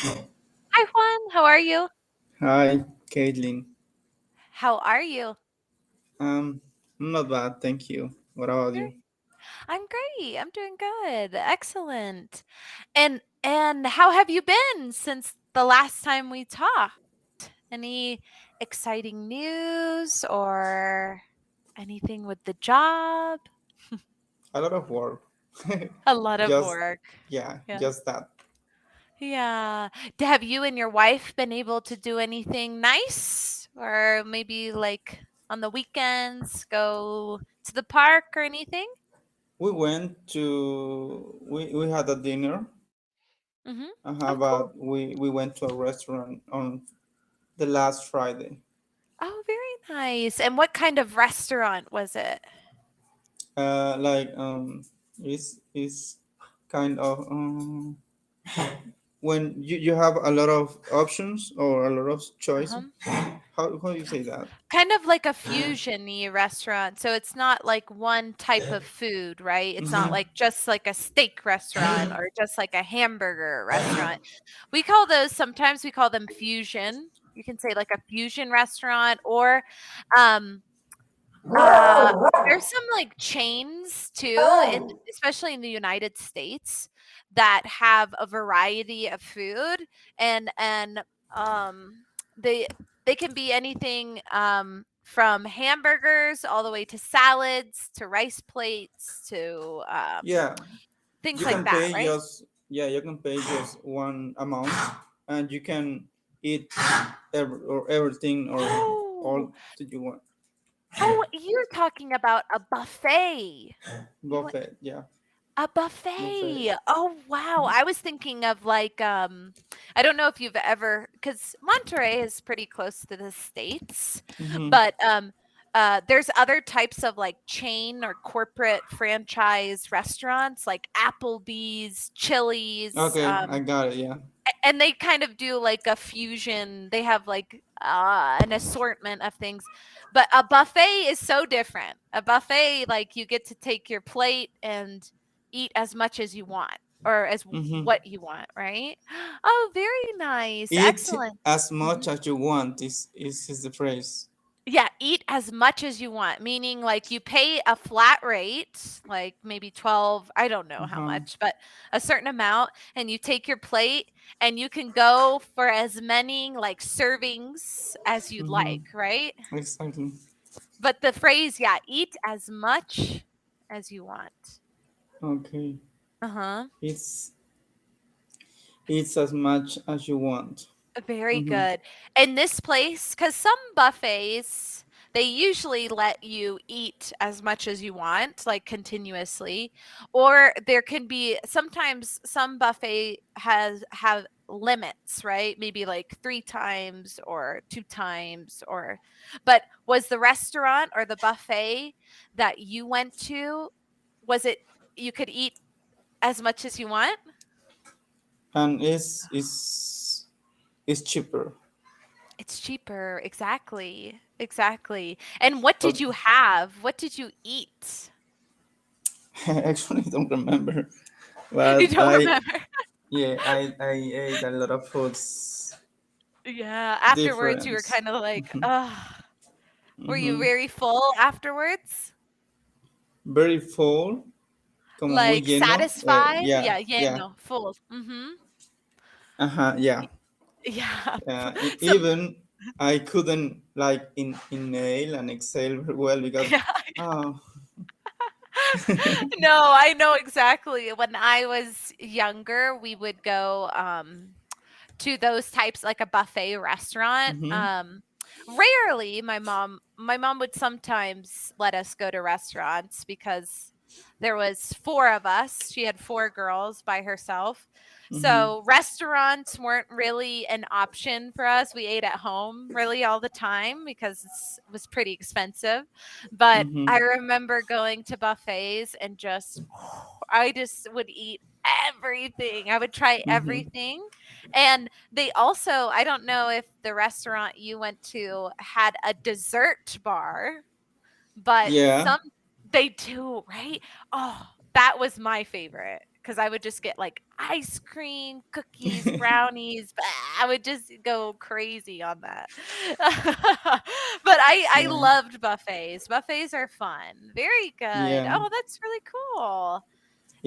Hi, Juan. How are you? Hi, Caitlin. How are you? Um, not bad, thank you. What about Great. you? I'm great. I'm doing good. Excellent. And how have you been since the last time we talked? Any exciting news or anything with the job? A lot of work. A lot of just, work. yeah, Yeah. just that. Yeah. Have you and your wife been able to do anything nice? Or maybe like on the weekends go to the park or anything? We had a dinner, Mhm. Oh, cool. but we went to a restaurant on the last Friday. Oh, very nice. And what kind of restaurant was it? Like, it's kind of, when you have a lot of options or a lot of choice. Uh-huh. How do you say that? Kind of like a fusion-y restaurant. So it's not like one type of food, right? It's not Mm-hmm. like just like a steak restaurant or just like a hamburger restaurant. We call those sometimes we call them fusion. You can say like a fusion restaurant or um Uh, there's some, like, chains too, in especially in the United States that have a variety of food and, um, they they can be anything, from hamburgers all the way to salads, to rice plates, to, Yeah, things you like can that, pay right? just yeah you can pay just one amount, and you can eat everything or Oh! all that you want. Oh, you're talking about a buffet. You went Buffet, yeah. A Buffet. buffet. Oh, wow. I was thinking of like, I don't know if you've ever, because Monterey is pretty close to the States, Mm-hmm. but there's other types of like chain or corporate franchise restaurants like Applebee's, Chili's, Okay, I got it, yeah. and they kind of do like a fusion. They have like an assortment of things. But a buffet is so different. A buffet, like you get to take your plate and eat as much as you want or as Mm-hmm. what you want, right? Oh, very nice. Eat Excellent. as Mhm. much as you want is the phrase. Yeah, eat as much as you want, meaning like you pay a flat rate, like maybe 12, I don't know how Uh-huh. much, but a certain amount, and you take your plate and you can go for as many like servings as you'd Mm-hmm. like, right? Exactly. But the phrase, yeah, eat as much as you want. Okay. Uh-huh. it's it's as much as you want. Very Mm-hmm. good. In this place, because some buffets, they usually let you eat as much as you want, like continuously. Or there can be sometimes some buffet has have limits, right? Maybe like 3 times or 2 times or but was the restaurant or the buffet that you went to, was it you could eat as much as you want? And it's cheaper. It's cheaper, exactly, exactly. And what did But you have? What did you eat? I actually don't remember. You But don't remember? I ate a lot of foods Yeah, afterwards you were difference. kinda like, ugh. Were you Mm-hmm. very full afterwards? Very full, como muy Like, lleno. satisfied? Yeah, Yeah, yeah, yeah. no, full. Mhm. Uh-huh, yeah. Yeah. So Even I couldn't like inhale and exhale very well because yeah. oh. No, I know exactly. When I was younger, we would go, to those types like a buffet restaurant. Mm-hmm. Rarely my mom would sometimes let us go to restaurants because there was 4 of us. She had 4 girls by herself. Mm-hmm. So restaurants weren't really an option for us. We ate at home really all the time because it was pretty expensive. But Mm-hmm. I remember going to buffets and just I just would eat everything. I would try Mm-hmm. everything. And they also, I don't know if the restaurant you went to had a dessert bar, but Yeah. some they do, right? Oh, that was my favorite. because I would just get like ice cream, cookies, brownies. I would just go crazy on that. But I Yeah. loved buffets. Buffets are fun. Very good. Yeah. Oh, that's really cool.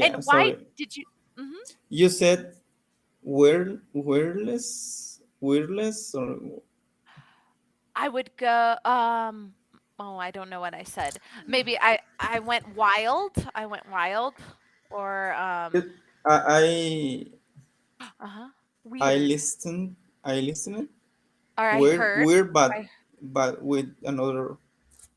And Yeah. why Sorry. did you? Mhm. You said wireless or I would go. Oh, I don't know what I said. Maybe I went wild. I went wild, or it, I uh-huh, I weird. listened I listened Or I heard. weird I but with another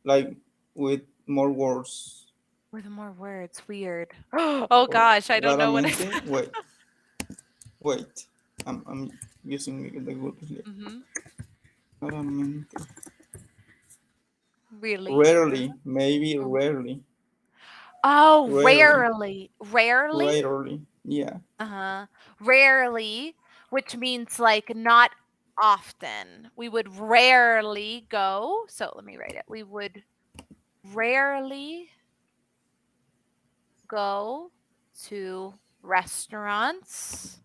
like with more words With more words, weird. Oh or gosh, I don't know what I raramente. said. Wait, I'm using the Google here. Mhm. Raramente, Really? rarely, maybe Mhm. Oh, rarely, rarely. Rarely? rarely. Yeah. Uh-huh. Rarely, which means like not often. We would rarely go. So let me write it. We would rarely go to restaurants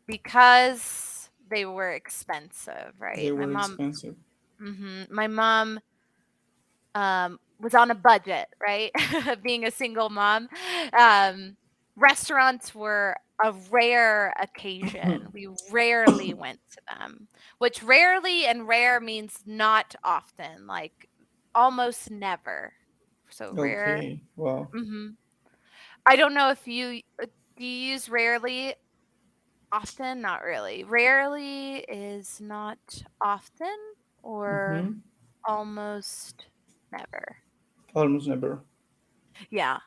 because they were expensive, They right? were expensive. My mom was on a budget, right? Being a single mom, um, restaurants were a rare occasion. We rarely went to them, which rarely and rare means not often, like almost never. So rare. Okay. Well. hmm I don't know if do you use rarely often? Not really. Rarely is not often or Mm-hmm. almost never. Almost never. Yeah.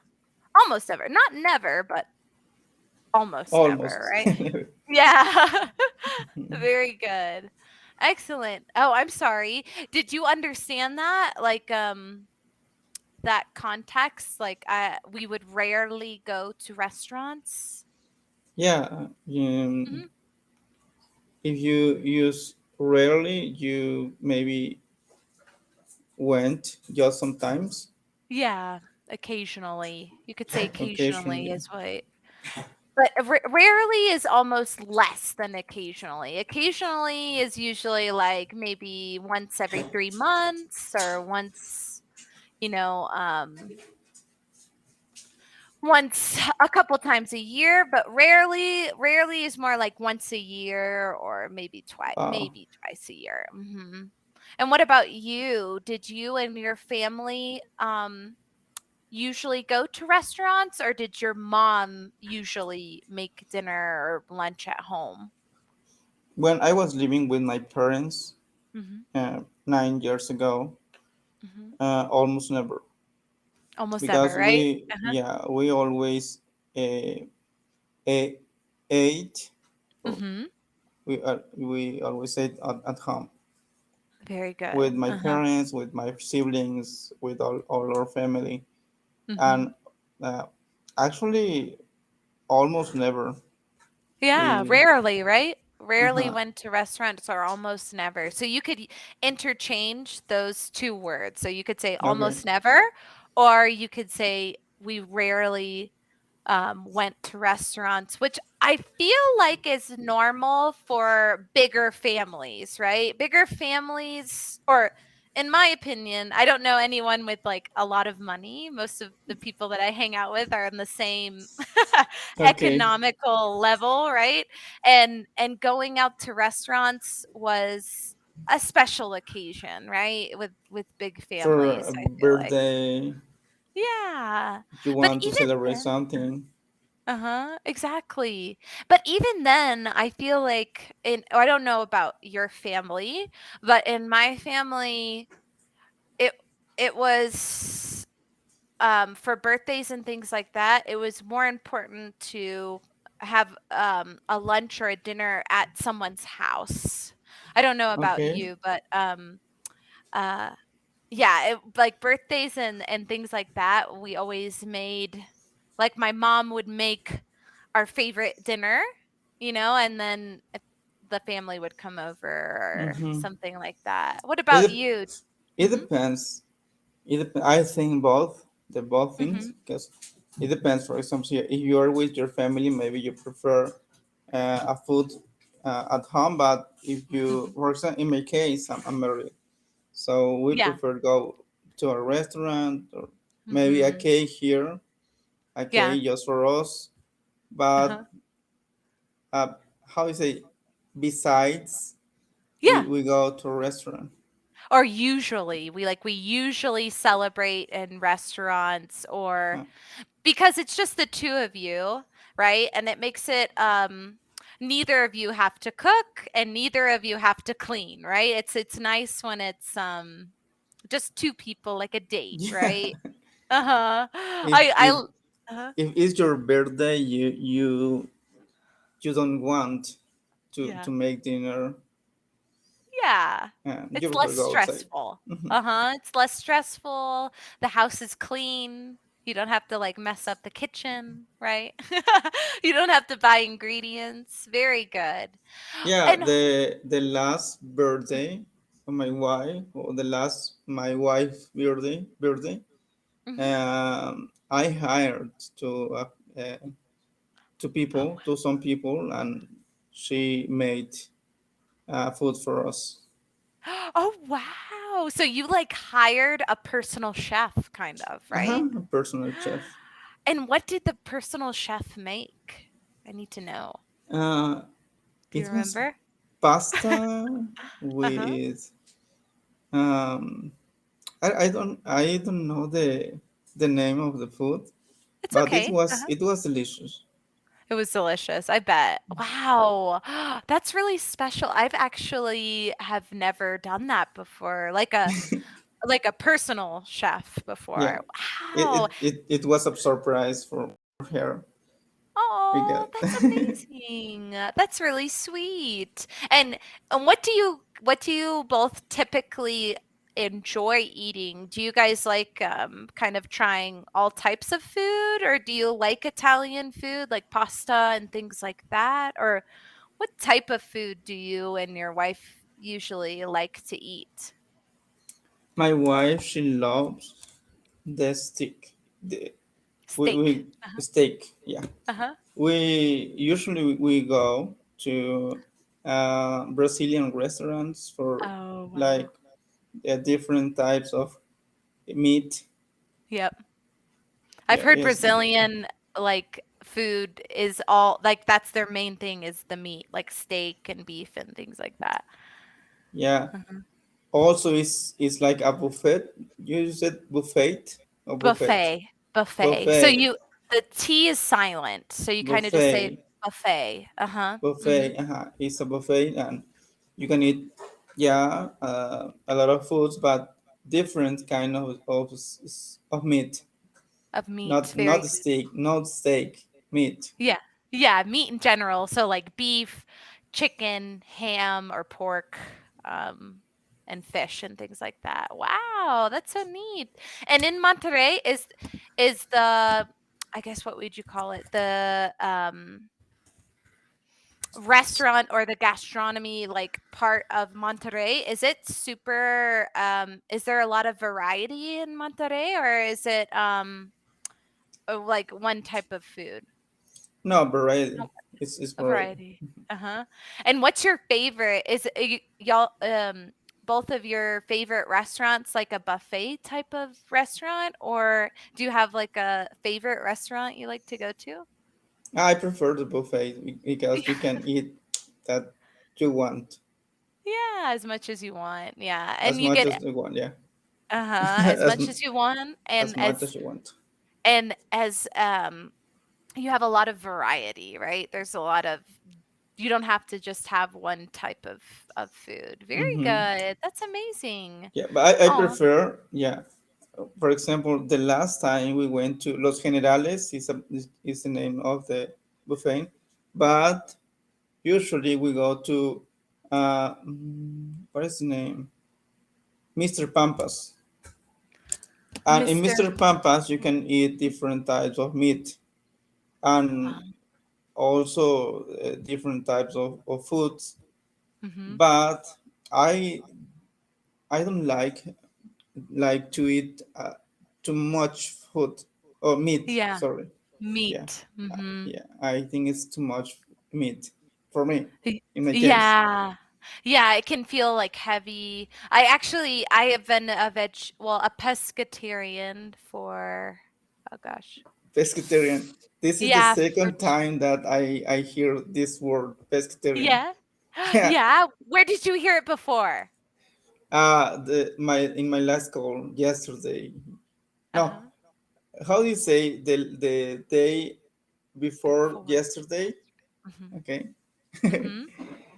Almost never. Not never, but almost never, Almost. right? Yeah. Very good. Excellent. Oh, I'm sorry. Did you understand that? Like, that context? Like, we would rarely go to restaurants. Yeah. Mhm. If you use rarely, you maybe went just sometimes, Yeah, occasionally. You could say occasionally occasionally. is what. But rarely is almost less than occasionally. Occasionally is usually like maybe once every 3 months or once, you know, once a couple times a year, but rarely is more like once a year or Uh, maybe twice a year. And what about you? Did you and your family usually go to restaurants, or did your mom usually make dinner or lunch at home? when I was living with my parents Mhm. 9 years ago, Mhm. almost never, Almost never, because right? Uh-huh. we always uh, a- ate or Mhm. we always ate at home Very with good. my Uh-huh. parents, with my siblings, with all our family, Mhm. and uh, actually almost never Yeah, we. rarely, right? Rarely Uh-huh. went to restaurants or almost never. So you could interchange those two words. So you could say Okay. almost never, or you could say we rarely went to restaurants, which I feel like is normal for bigger families, right? Bigger families, or in my opinion, I don't know anyone with like a lot of money. Most of the people that I hang out with are in the same Okay. economical level, right? And going out to restaurants was a special occasion, right? With big For families, a I feel like. birthday, Yeah. you But want to even celebrate then, something. uh-huh, exactly. But even then, I feel like I don't know about your family, but in my family, it it was for birthdays and things like that, it was more important to have a lunch or a dinner at someone's house. I don't know about Okay. you, but uh yeah, like birthdays and things like that, we always made like my mom would make our favorite dinner, and then if the family would come over or Mm-hmm. something like that. What It, about dep- you? it Mhm. depends. I think both the both things Mhm. because it depends. For example, if you are with your family, maybe you prefer a food at home. But if you, Mhm. for example, in my case, I'm married, so we Yeah. prefer go to a restaurant or maybe a Mhm. cake here, a Yeah. cake just for us. But Uh-huh. uh, how you say, besides, Yeah. we go to a restaurant. Or usually, we usually celebrate in restaurants or Uh, because it's just the 2 of you, right? And it makes it, neither of you have to cook and neither of you have to clean, right? It's nice when it's, just 2 people, like a date, yeah, right? Uh-huh. if I if l Uh-huh. if it's your birthday, you don't want to Yeah. make dinner, Yeah. and you It's prefer less go outside. stressful. Mhm. Uh-huh. It's less stressful. The house is clean. You don't have to, like, mess up the kitchen, right? You don't have to buy ingredients. Very good. Yeah, And the last birthday of my wife, or the last my wife birthday, Mhm. I hired uh, to Oh, people, to some people, and she made food for us. wow. Oh, wow. So you, like, hired a personal chef kind of, right? A personal chef. And what did the personal chef make? I need to know. Uh, Do you it was remember? pasta Uh-huh. with um, I don't know the name of the food, It's but okay. it was delicious. It was delicious, I bet. Wow. That's really special. I've actually have never done that before, like a personal chef Yeah, before. it Wow. it, it, it was a surprise for her because Oh, that's amazing. That's really sweet. And what do you both typically enjoy eating? Do you guys like kind of trying all types of food or do you like Italian food like pasta and things like that? Or what type of food do you and your wife usually like to eat? my wife, she loves the stick, the Steak. we steak. Yeah, Uh-huh. we usually we go to Brazilian restaurants for Oh, like wow. different types of meat. Yep. I've Yeah, heard yes, Brazilian, like, food is all like, that's their main thing is the meat, like steak and beef and things like that. yeah. Mhm. Also, it's like a buffet. You said buffet or buffet? Buffet, buffet. So Buffet, you the T is silent, so you kinda just say buffet, buffet. Uh-huh. buffet. Mhm. It's a buffet, and you can eat, yeah, a lot of foods, but different kind of meat. Of meat, Not very steak, not steak, meat. yeah. Yeah, meat in general, so, like, beef, chicken, ham, or pork, and fish and things like that. Wow, that's so neat. And in Monterrey, is the I guess what would you call it? The, restaurant or the gastronomy, like, part of Monterrey, is it super, is there a lot of variety in Monterrey, or is it, like, one type of food? No, variety. It's A variety. variety. Uh-huh. And what's your favorite? Is y'all both of your favorite restaurants like a buffet type of restaurant or do you have like a favorite restaurant you like to go to? I prefer the buffet because you can eat that you want Yeah, as much as you want. Yeah. as And you much get as you want. Yeah, as as much as you want as much as you want. and as you have a lot of variety, right? There's a lot of you don't have to just have one type of food. Very Hmm. good. That's amazing. Yeah, but I Oh, prefer, yeah. For example, the last time we went to Los Generales is the name of the buffet, but usually we go to what is the name? Mr. Pampas. And in Mr. Mr. Pampas, you can eat different types of meat and also different types of foods. Mhm. But I I don't like to eat too much food. Oh, meat. Yeah. Sorry. Yeah. Meat. Mhm. Yeah. I think it's too much meat for me, Y in my case. Yeah. Yeah, it can feel, like, heavy. I have been a pescatarian for oh gosh. Pescatarian. This is the Yeah, for second time that I hear this word, pescatarian. yeah? Yeah. Yeah? Where did you hear it before? In my last call yesterday. No, Uh-huh. how do you say the day before Before. yesterday? Mhm. Okay. Mhm.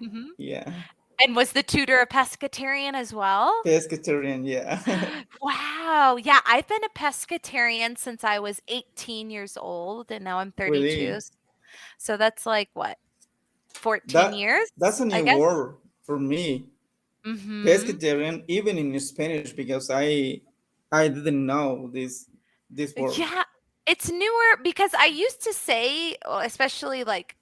Mhm. Yeah. And was the tutor a pescatarian as well? Pescatarian, yeah. Wow. Yeah, I've been a pescatarian since I was 18 years old, and now I'm 32. Really. So that's like what? 14 That years, that's a I new guess? word for me. Mhm. Pescatarian, even in Spanish, because I didn't know this word. Yeah, it's newer because I used to say, especially like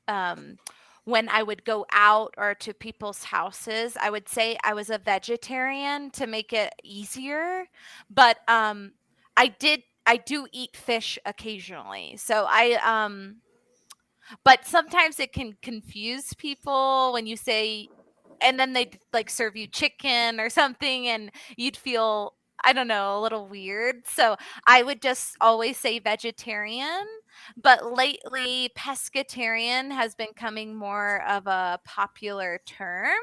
when I would go out or to people's houses, I would say I was a vegetarian to make it easier. But I do eat fish occasionally. So but sometimes it can confuse people when you say and then they'd, like, serve you chicken or something, and you'd feel, I don't know, a little weird, so I would just always say vegetarian, but lately, pescatarian has been coming more of a popular term,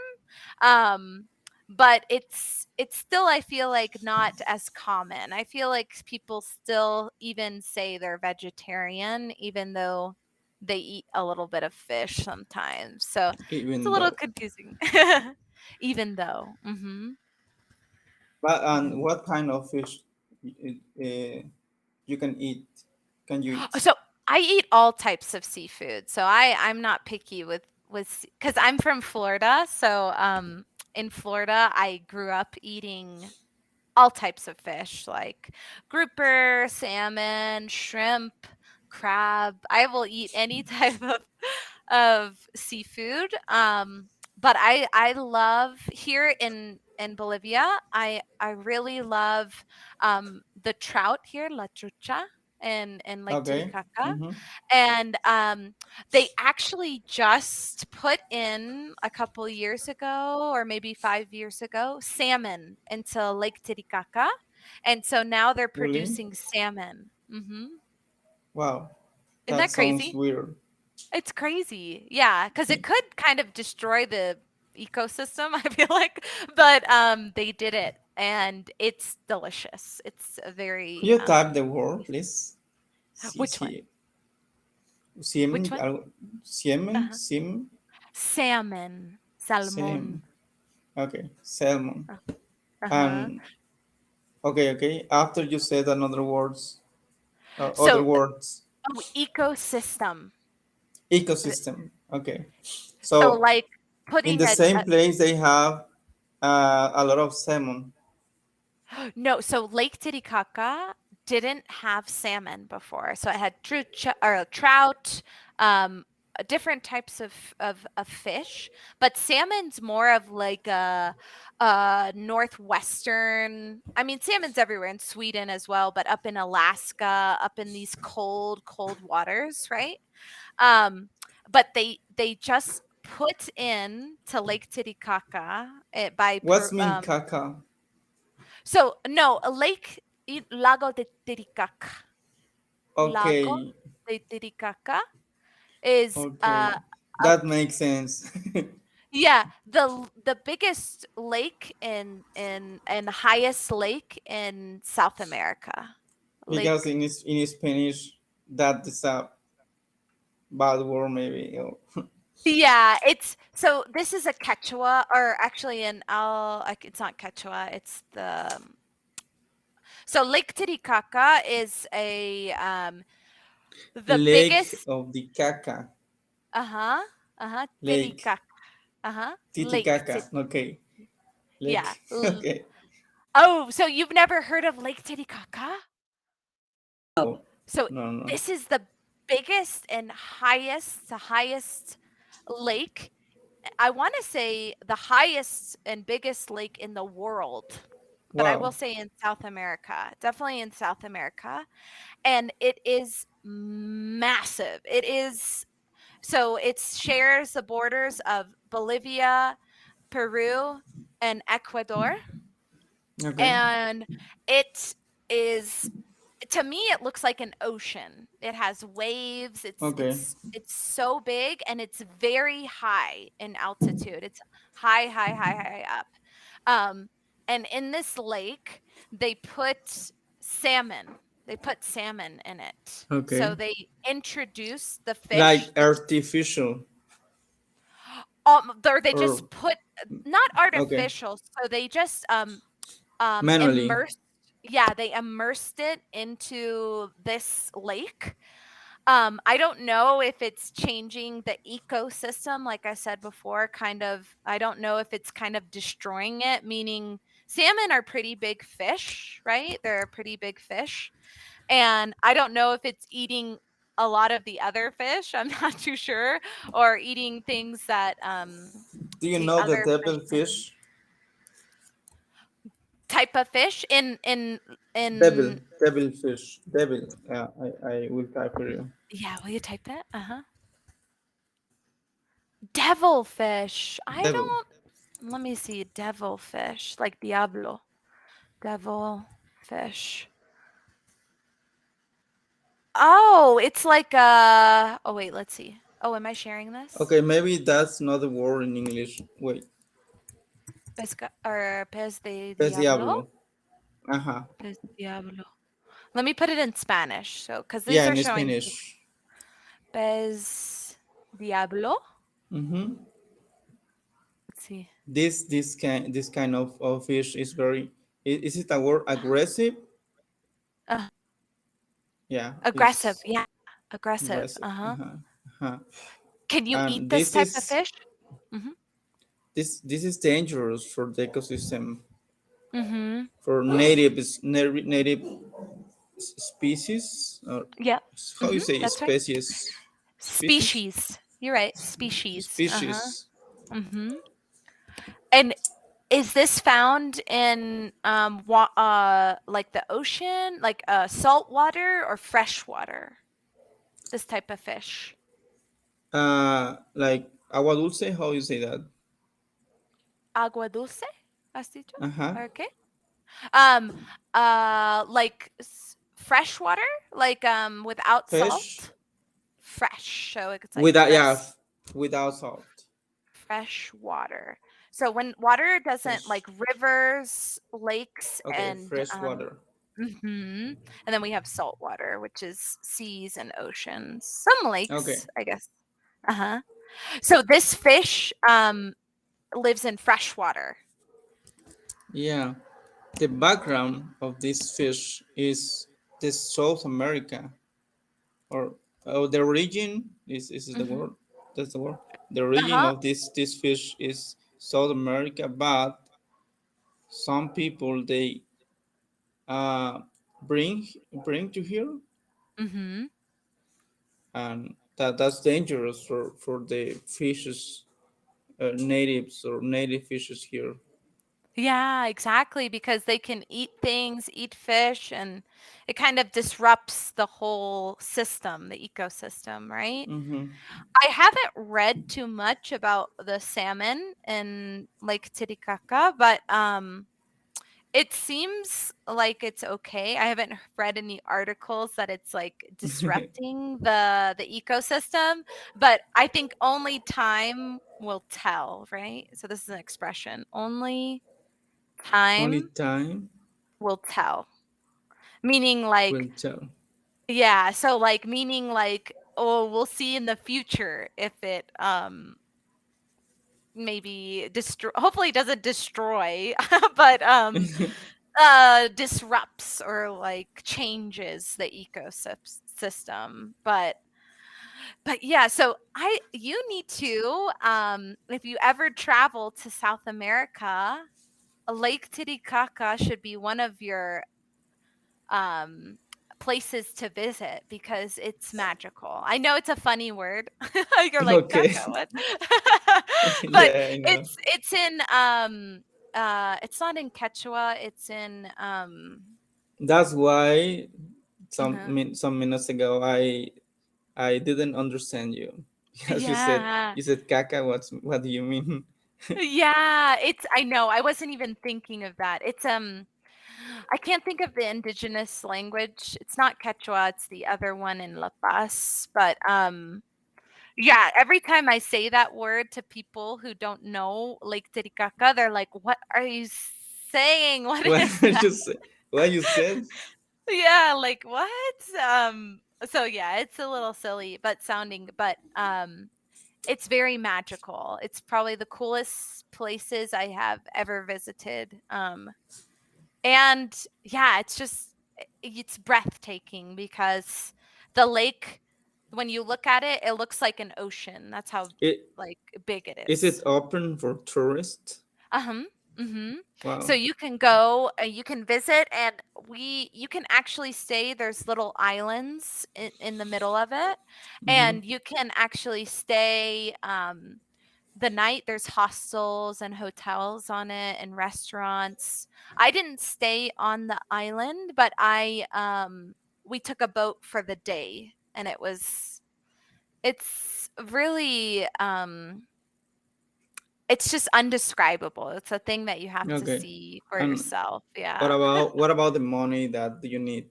um, but it's still, I feel like, not as common. I feel like people still even say they're vegetarian even though they eat a little bit of fish sometimes, so it's a Even little though. confusing. Even though. Mhm. But and Mhm. what kind of fish you can eat? Can you eat? So, I eat all types of seafood, so I'm not picky with because 'cause I'm from Florida, so, in Florida, I grew up eating all types of fish like grouper, salmon, shrimp, crab. I will eat any type of seafood. But I love here in Bolivia. I really love the trout here, la trucha, in Lake Okay. Titicaca, Mm-hmm. and they actually just put in a couple years ago, or maybe 5 years ago, salmon into Lake Titicaca, and so now they're Really? producing salmon. Wow. Isn't That that sounds crazy? weird. It's crazy. Yeah, because it could kind of destroy the ecosystem, I feel like, but, they did it, and it's delicious. It's a Could very, you type the word, please? Si, which one? si, siem, Which one? siemen, Uh-huh. sim, Salmon. sim. Salmon. Okay, salmon. Uh, uh-huh. And okay, okay. After you said another words, other So, words, oh, ecosystem. Uh, ecosystem. Okay. So, So like, in putting the same place they have a lot of salmon. no, so Lake Titicaca didn't have salmon before. So it had trout, different types of fish, but salmon's more of like a northwestern. I mean, salmon's everywhere in Sweden as well, but up in Alaska, up in these cold waters, right? Um, but they just put in to Lake Titicaca What's mean caca? so no, a lake, Lago de Titicaca. Lago Okay, de Titicaca is okay. a That makes sense. yeah, the biggest lake and the highest lake in South America. Because Lake in Spanish that is a bad word maybe. Yeah, it's so this is a Quechua, or actually an like it's not Quechua, it's the so Lake Titicaca is a the Lake biggest of the caca. uh-huh, uh-huh, Lake. Titicaca. Uh-huh. Lake Titicaca. Okay. yeah. Lake. Okay. Oh, so you've never heard of Lake Titicaca? Oh, So no, no. this is the biggest and highest lake. I want to say the highest and biggest lake in the world. but I will Wow. say in South America, definitely in South America. And it is massive. It is so it shares the borders of Bolivia, Peru, and Ecuador. Okay. And it is, to me it looks like an ocean. It has waves. it's Okay. it's it's so big, and it's very high in altitude. It's high, high, high, high up. um and in this lake they put salmon. They put salmon in it. So Okay. they introduce the fish Like that's artificial or they or just put, not okay. artificial, so they just Manually. immersed, yeah, they immersed it into this lake. I don't know if it's changing the ecosystem, like I said before, kind of. I don't know if it's kind of destroying it, meaning salmon are pretty big fish, right? They're a pretty big fish. And I don't know if it's eating a lot of the other fish. I'm not too sure, or eating things that Do you the know the other fish devil might fish? type of fish Devil, in devil fish, devil. Yeah, I will type for you. yeah, will you type it? Uh-huh. Devilfish. I Devil. don't, let me see. Devilfish, like Diablo. Devilfish. Oh, it's like oh wait, let's see. Oh, am I sharing this? Okay, maybe that's not the word in English. Wait, Pesca or pez de pez diablo? diablo. Uh-huh. Pez diablo. Let me put it in Spanish. So, because these Yeah, are in showing Spanish. pez diablo. Mm-hmm. Let's see. This kind of fish is very. Is it a word aggressive? Uh, Yeah, aggressive. it's Yeah. Aggressive. aggressive. Uh-huh. Uh-huh. Uh-huh. Can you eat And this this type of is fish? Mm-hmm. this is dangerous for the ecosystem Mm-hmm. for native species or Yep. how you Mm-hmm. say That's right. species Species. You're right. Species. Uh-huh. species. Mm-hmm. And is this found in like the ocean, like salt water or fresh water? This type of fish. Like agua dulce, how you say that? Agua dulce, has dicho? Uh-huh. Okay. Um, like fresh water, like without Fish salt, fresh. So it's like without, yeah, without salt. fresh water. So when water doesn't, Fish. like rivers, lakes, Okay, and fresh water. and then we have salt water, which is seas and oceans, some Okay. lakes, I guess. Uh huh. So this fish lives in fresh water. Yeah. The background of this fish is the South America, or the origin is the Mm-hmm. word. That's the word. The Uh origin huh. of this fish is South America, but some people they uh bring bring to here, Mm-hmm. and that's dangerous for the fishes, natives or native fishes here. Yeah, exactly, because they can eat things, eat fish, and it kind of disrupts the whole system, the ecosystem, right? Mm-hmm. I haven't read too much about the salmon in Lake Titicaca, but it seems like it's okay. I haven't read any articles that it's like disrupting the ecosystem, but I think only time will tell, right? So this is an expression. Only Only time time will tell. Meaning will like, tell. yeah, so like meaning like, oh, we'll see in the future if it maybe destroy, hopefully it doesn't destroy, but disrupts or like changes the ecosystem. But yeah, so you need to, if you ever travel to South America, Lake Titicaca should be one of your um places to visit because it's magical. I know it's a funny word. You're like, Okay. Kaka, what? But Yeah, I know. it's in it's not in Quechua, it's in That's why uh-huh. some minutes ago I didn't understand you because Yeah. you said caca. What do you mean? Yeah, it's I know, I wasn't even thinking of that. It's I can't think of the indigenous language. It's not Quechua, it's the other one in La Paz, but yeah, every time I say that word to people who don't know Lake Titicaca, they're like, "What are you saying? What What is that?" you said? What you said? Yeah, like, "What?" So yeah, it's a little silly, but sounding, but it's very magical. It's probably the coolest places I have ever visited. And yeah, it's just it's breathtaking because the lake, when you look at it, it looks like an ocean. That's how It like big it is it is. open for tourists? Uh-huh. Mhm. So Wow. you can go, you can visit, and you can actually stay. There's little islands in the middle of it, Mm-hmm. and you can actually stay the night. There's hostels and hotels on it and restaurants. I didn't stay on the island, but I we took a boat for the day, and it's really it's just undescribable. It's a thing that you have to Okay. see for And yourself. Yeah. what about the money that you need?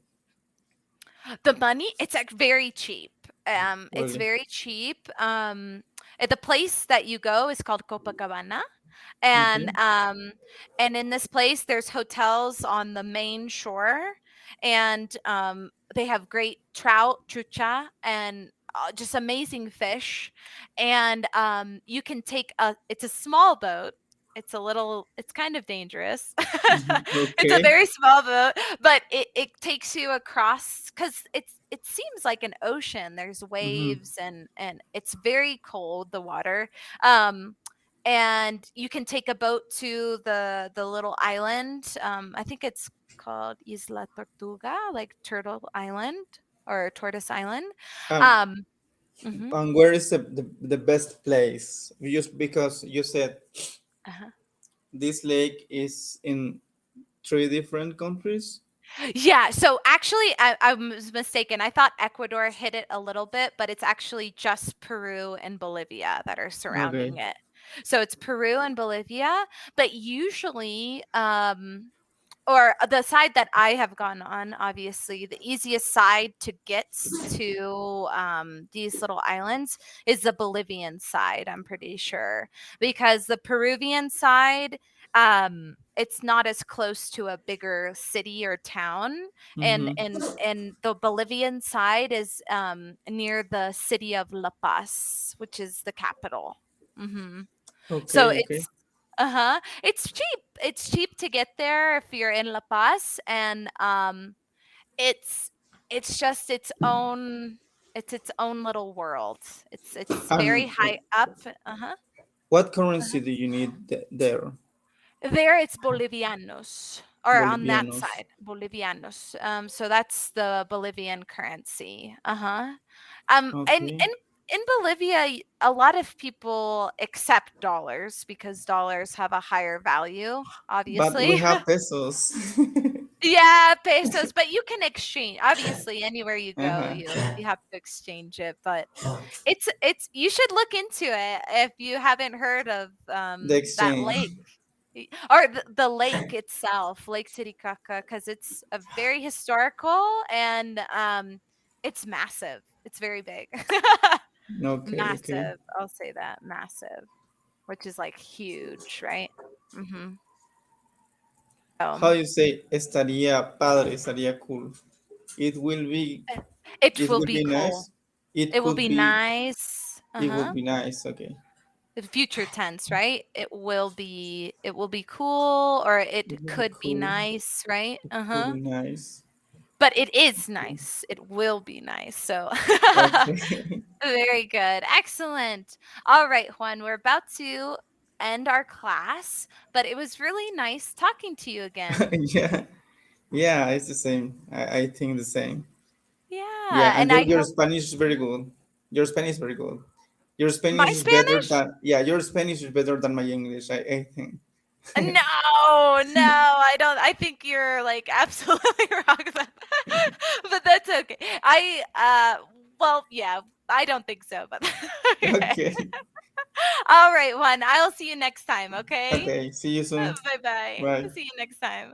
The money, it's like very cheap. It's Really? very cheap. The place that you go is called Copacabana. And Okay. in this place there's hotels on the main shore, and they have great trout, trucha, and just amazing fish. And you can take a it's a small boat. It's kind of dangerous. Mhm. It's a Okay. very small boat, but it takes you across because it seems like an ocean. There's Mm-hmm. waves, and it's very cold, the water. um and you can take a boat to the little island. I think it's called Isla Tortuga, like Turtle Island or Tortoise Island. Um, Um, mhm, and where is the best place? Just because you said uh-huh. this lake is in three different countries. Yeah, so actually, I was mistaken. I thought Ecuador hit it a little bit, but it's actually just Peru and Bolivia that are surrounding Okay. it. So it's Peru and Bolivia, but usually, or the side that I have gone on, obviously, the easiest side to get to these little islands is the Bolivian side, I'm pretty sure. Because the Peruvian side, it's not as close to a bigger city or town. And, Mm-hmm. and the Bolivian side is near the city of La Paz, which is the capital. Hmm. So Okay. Okay. it's uh-huh. It's cheap. It's cheap to get there if you're in La Paz, and it's just it's its own little world. It's very And high up. Uh-huh. what currency do you need there? There it's Bolivianos, or on that Bolivianos. side, Bolivianos. So that's the Bolivian currency. Uh-huh. And Okay. in Bolivia, a lot of people accept dollars because dollars have a higher value, But we obviously. have pesos. Yeah, pesos, but you can exchange. Obviously, anywhere you go, Uh-huh. you have to exchange it, but it's you should look into it if you haven't heard of The that exchange. lake. Or the lake itself, Lake Titicaca, because it's a very historical, and it's massive. It's very big. Okay. Okay. Massive. I'll say that, massive, which is like huge, right? Mm-hmm. How So you say estaría padre, estaría cool. It will be it it will will be be cool. nice. It It will could be be nice. it would Uh-huh. be nice. Okay. The future tense, right? It will be cool, or It it will be could be cool. nice, right? It could Uh-huh. be nice. But it is nice. It will be nice. So Okay. very good. Excellent. All right, Juan, we're about to end our class, but it was really nice talking to you again. Yeah. Yeah, it's the same. I think the same. Yeah, Yeah, and and I your hope Spanish is very good. Your Spanish is very good. Your my Spanish is better Spanish. than, yeah, your Spanish is better than my English, I think. No, no, I don't. I think you're like absolutely wrong about that. But that's okay. Well, yeah, I don't think so, but okay. Okay. All right, Juan. I'll see you next time, okay? Okay. See you soon. Bye bye. Bye. See you next time.